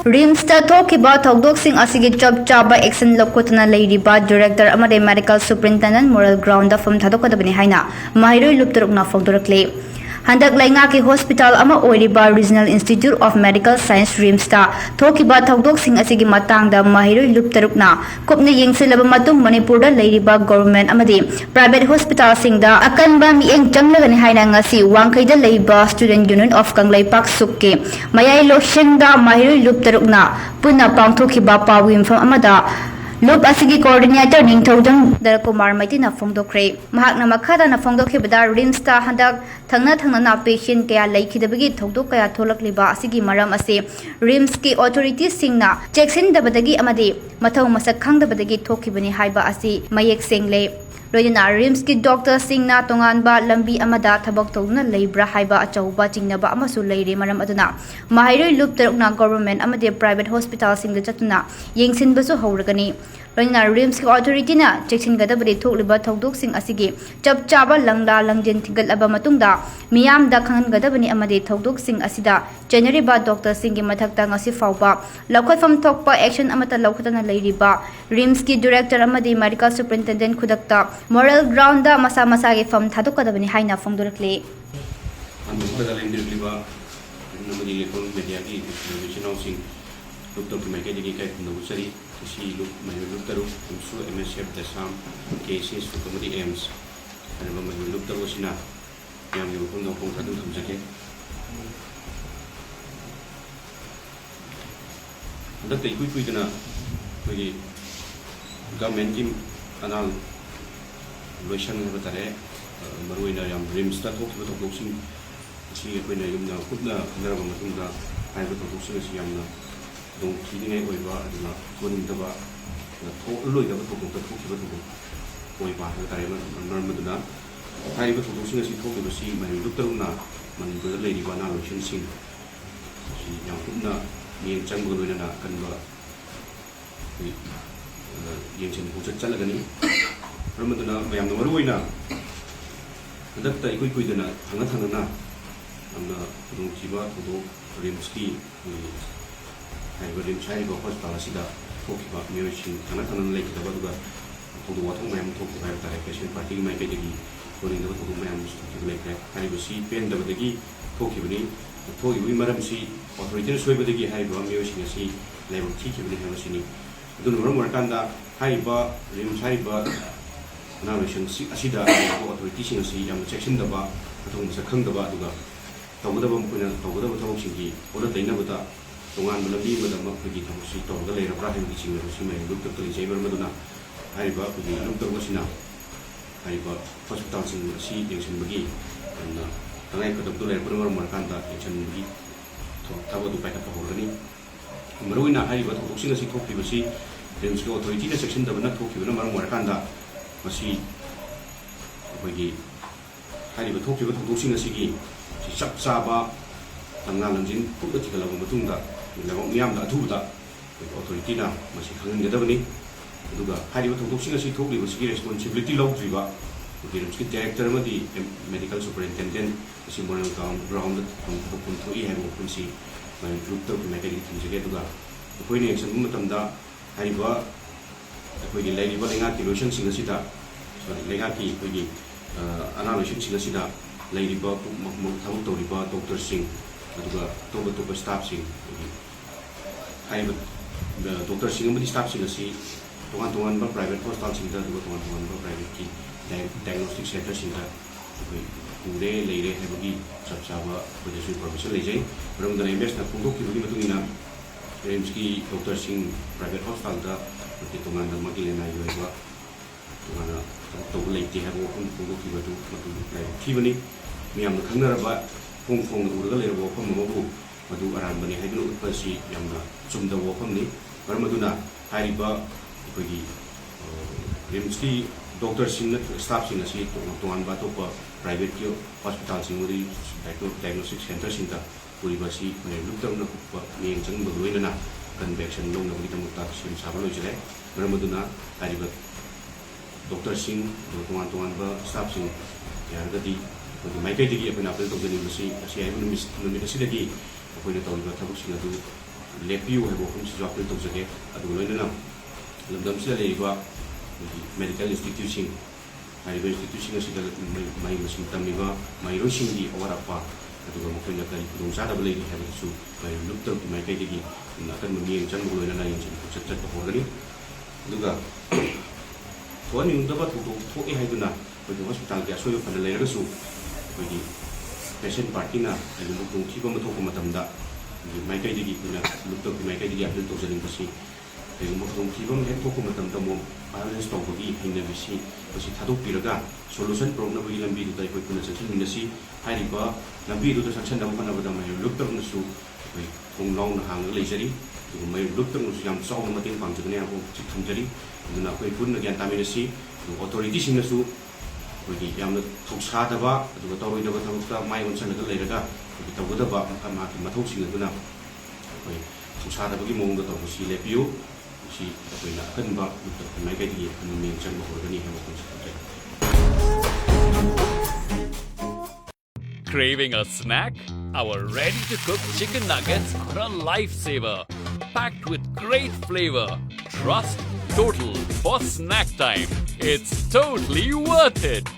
RIMS ta thokiba thokdoksing asigi chop chaba action lokotna leiriba director amade medical superintendent moral ground da from thadokadabani haina mahiroi lupturukna fogdorakle handak lainga ki hospital ama oiriba regional institute of medical science RIMS ta thokiba thokdoksing asigi matang da mahiroi lupturukna kopna yengsilaba matung manipur da leiriba government amade private hospital sing da akanba mieng changlagani haina ngasi wangkai da leiba student union of kanglaipak SUK mayai lokshen da mahiroi lupturukna punna pangthokiba pawim from amada Loop asigi coordinator Ningthoujam Dhanakumar maitina phongdokre mahakna makhada na phongdokhibada RIMS ta handak thangna na patient kaya laikhidabagi thokdok kaya tholakliba asigi maram ase RIMS ki authorities singna checksin dabadagi amade mathau masak khangdabadagi thokibani haiba asi mayek sengle Loyana RIMS ki doctor singna tonganba lambi amada thabak tawna leibra haiba achauba chingnaba amasu leire maram aduna mahairoi loop tarukna government amade private hospital singda chatuna yengsinbasu hauragani Loyana RIMS ki authority na checksin gadabari thokliba thokdok sing asigi chap chaba langla langjen thigal aba matungda miyam da khangan gadabani amade thokdok sing asida January ba doctor singi mathakta ngasi fawba lakhotfam thokpa action amata lakhotana leiriba RIMS ki director amade medical superintendent khudakta moral ground da masa ge fam thadokadabani haina phongdorakle anmukada lendirliba namadi lekol media ki television housing doctor ki meke digi kai nusari si look mahiroi taru AMSU DESAM cases comedy AIMS and mahiroi taru sina yang yukun dokong thadu thamjake anda te kui dana koi government ki anal lotion batare maruina yam RIMS ta thokhiba thokdoksing si koina yumna khudna khanaraba matungda haiba thokdoksing si yamna dong thiningai oiba aduna konindaba na thokloidaba thokdokta thokhiba thokdok oiba batare marmaduna haiba thokdoksing si thokhiba si mahiroi luptaruna manipur leiriba na lotion sing si yam khudna yeng changbo loina kanba yeng chen hu chalagani Ramadana mayam no maruina adakta ikoi koidana thangna amna dong chiba thodo RIMS ki haiba RIMS haiba hospital asida thokiba mioishin thangna leikidaba duga thodo wathong mayam thokiba tare patient party mai kedegi korinda thodo mayam thokiba leikre haiba si pen dabadagi thokibani thokibi maram si authority soibadagi haiba mioishin asi level thikibani hamasini adun maram warkanda haiba RIMS haiba Narration asida authority sing si yam section daba athong sa khangdaba aduga tawgadaba mukuna tawgadaba thawok singi oda tainabada tongan balabi madama khigi thawok si tawga leira pra hemi sing si mai look to jaibar maduna haiba khigi look to sina haiba hospital sing si yengsin bagi na tangai ko doktor leira pura markanda yengsin bagi tawga du paika thawrani maruina haiba thawok sing si thokpi basi RIMS ko authority na section daba na thokpi na markanda masi bagi hari betul juga thokdoksing asigi si chap chaba tangna langjin pukda thigalaba matungda lawang miyam da athuda authority na masi khangengdabani aduga hari thokdoksing asi thokli basi responsibility lawdriba RIMS ki director amadi medical superintendent si moral ground thokpun thoi haibo kunsi mai group to medical thimjege aduga koini action matamda haiba अखोई लेगा lotion सिंह लेगा की अनालोशन सिंह थबक तौरीब doctor सिंह तोब तोब स्टाफ सिंह डॉक्टर सिंह स्टाफ सिंह तोान तोान प्राइवेट हॉस्पिटल तोान तोान प्राइवेट की डायग्नोस्टिक सेंटर सिंह उरे लेरे है चप चाब इन्फॉर्मेशन लेजै मरमदना एमएसना फोंदोखिबगी RIMS की डॉक्टर सिंह प्राइवेट हॉस्पिटल तोान की लेना तोान तब लेते है फोंदोखिबनी मैम खंगरब फों फों उरग लेरब वफम मधु अरानबने उत्पसी चुमदब वफमनी मरमदुना अखोई RIMS की डॉक्टर स्टाफ तोान अतोप प्राइवेट की हॉस्पिटल डायग्नोस्टिक सेंटर पुरीबसी लुक्तरना कुप मियें चंगब लोइनना कन्वेक्शन लौनबगीदमक्ता सेम साबा लोइजरे मरमदुना डॉक्टर सिंह तोान तोान स्टाफ सिंह यारगदी माइकैदगी अपना अपील तौजनिबसी असी हाइब नुमित असिदगी अखोइना तौरिबा थबकसिंग अदु ꯂꯦꯞꯄꯤꯌꯨ ꯍꯥꯏꯕ ꯋꯥꯐꯝꯁꯤꯁꯨ ꯑꯄꯤꯜ ꯇꯧꯖꯒꯦ ꯑꯗꯨꯒ ꯂꯣꯏꯅꯅ ꯂꯝꯗꯝꯁꯤꯗ ꯂꯩꯔꯤꯕ ꯃꯦꯗꯤꯀꯦꯜ ꯏꯟꯁꯇꯤꯇ꯭ꯌꯨꯠꯁꯤꯡ ꯍꯥꯏꯔꯤꯕ ꯏꯟꯁꯇꯤꯇ꯭ꯌꯨꯠꯁꯤꯡ ꯑꯁꯤꯗ ꯃꯍꯩ ꯃꯁꯤꯡ ꯇꯝꯂꯤꯕ ꯃꯍꯩꯔꯣꯏꯁꯤꯡꯒꯤ ꯑꯋꯥꯠ ꯑꯄꯥ ꯑꯗꯨꯒ ꯃꯈꯣꯏꯅ ꯀꯔꯤ ꯈꯨꯗꯣꯡꯆꯥꯗꯕ ꯂꯩꯔꯤ ꯍꯥꯏꯕꯗꯨꯁꯨ ꯂꯨꯞ ꯇꯔꯨꯛꯀꯤ ꯃꯥꯏꯀꯩꯗꯒꯤ ꯑꯀꯟꯕ ꯃꯤꯠꯌꯦꯡ ꯆꯪꯕꯒ ꯂꯣꯏꯅꯅ ꯌꯦꯡꯁꯤꯟꯕ ꯆꯠꯄ ꯍꯧꯔꯒꯅꯤ ꯑꯗꯨꯒ ꯊꯣꯛꯍꯟꯅꯤꯡꯗꯕ ꯊꯧꯗꯣꯛ ꯊꯣꯛꯑꯦ ꯍꯥꯏꯗꯨꯅ ꯑꯩꯈꯣꯏꯒꯤ ꯍꯣꯁꯄꯤꯇꯥꯜꯒꯤ ꯑꯁꯣꯏꯕ ꯐꯅ ꯂꯩꯔꯒꯁꯨ ꯑꯩꯈꯣꯏꯒꯤ ꯄꯦꯁꯦꯟ ꯄꯥꯔꯇꯤꯅ ꯀꯔꯤꯒꯨꯝꯕ ꯈꯨꯗꯣꯡꯊꯤꯕ ꯑꯃ ꯊꯣꯛꯄ ꯃꯇꯝꯗ ꯃꯥꯏꯀꯩꯗꯒꯤ ꯑꯩꯈꯣꯏꯅ ꯂꯨꯞ ꯇꯔꯨꯛꯀꯤ ꯃꯥꯏꯀꯩꯗꯒꯤ ꯑꯄꯤꯜ ꯇꯧꯖꯅꯤꯡꯕꯁꯤ ꯀꯔꯤꯒꯨꯝꯕ ꯈꯨꯗꯣꯡꯊꯤꯕ ꯑꯃ ꯍꯦꯛ ꯊꯣꯛꯄ ꯃꯇꯝꯗ ꯑꯃꯨꯛ ꯚꯥꯏꯑꯣꯂꯦꯟꯁ ꯇꯧꯕꯒꯤ ꯍꯩꯅꯕꯤꯁꯤ ꯃꯁꯤ ꯊꯥꯗꯣꯛꯄꯤꯔꯒ ꯁꯣꯂꯨꯁꯟ ꯄꯨꯔꯛꯅꯕꯒꯤ ꯂꯝꯕꯤꯗꯨꯗ ꯑꯩꯈꯣꯏ ꯄꯨꯟꯅ ꯆꯠꯁꯤꯟꯃꯤꯟꯅꯁꯤ ꯍꯥꯏꯔꯤꯕ ꯂꯝꯕꯤꯗꯨꯗ ꯆꯠꯁꯤꯟꯅꯕ ꯍꯣꯠꯅꯕꯗ ꯃꯍꯩꯔꯣꯏ ꯂꯨꯞ ꯇꯔꯨꯛꯅꯁꯨ ꯑꯩꯈꯣꯏ ꯊꯣꯡ ꯂꯥꯎꯅ ꯍꯥꯡꯉꯒ ꯂꯩꯖꯔꯤ ꯑꯗꯨꯒ ꯃꯍꯩꯔꯣꯏ ꯂꯨꯞ ꯇꯔꯨꯛꯅꯁꯨ ꯌꯥꯝ ꯆꯥꯎꯅ ꯃꯇꯦꯡ ꯄꯥꯡꯖꯒꯅꯤ ꯍꯥꯏꯕ ꯍꯧꯖꯤꯛ ꯊꯝꯖꯔꯤ ꯑꯗꯨꯅ ꯑꯩꯈꯣꯏ ꯄꯨꯟꯅ ꯒ꯭ꯌꯥꯟ ꯇꯥꯃꯤꯟꯅꯁꯤ ꯑꯗꯨꯒ ꯑꯣꯊꯣꯔꯤꯇꯤꯁꯤꯡꯅꯁꯨ ꯑꯩꯈꯣꯏꯒꯤ ꯌꯥꯝꯅ ꯊꯧꯁꯥꯗꯕ ꯑꯗꯨꯒ ꯇꯧꯔꯣꯏꯗꯕ ꯊꯕꯛꯇ ꯃꯥꯏ ꯑꯣꯟꯁꯤꯜꯂꯒ ꯂꯩꯔꯒ ꯑꯩꯈꯣꯏꯒꯤ ꯇꯧꯒꯗꯕ ꯃꯍꯥꯛꯀꯤ ꯃꯊꯧꯁꯤꯡ ꯑꯗꯨꯅ ꯑꯩꯈꯣꯏ ꯊꯧꯁꯥꯗꯕꯒꯤ ꯃꯑꯣꯡꯗ ꯇꯧꯕꯁꯤ ꯂꯦꯞꯄꯤꯌꯨ ꯃꯁꯤ ꯑꯩꯈꯣꯏꯅ ꯑꯀꯟꯕ ꯂꯨꯞ ꯇꯔꯨꯛꯀꯤ ꯃꯥꯏꯀꯩꯗꯒꯤ ꯑꯀꯟꯕ ꯃꯤꯠꯌꯦꯡ ꯆꯪꯕ ꯍꯧꯔꯒꯅꯤ ꯍꯥꯏꯕ ꯋꯥꯐꯝꯁꯤ ꯊꯝꯖꯔꯤ Craving a snack? Our ready-to-cook chicken nuggets are a lifesaver. Packed with great flavor. Trust total for snack time. It's totally worth it.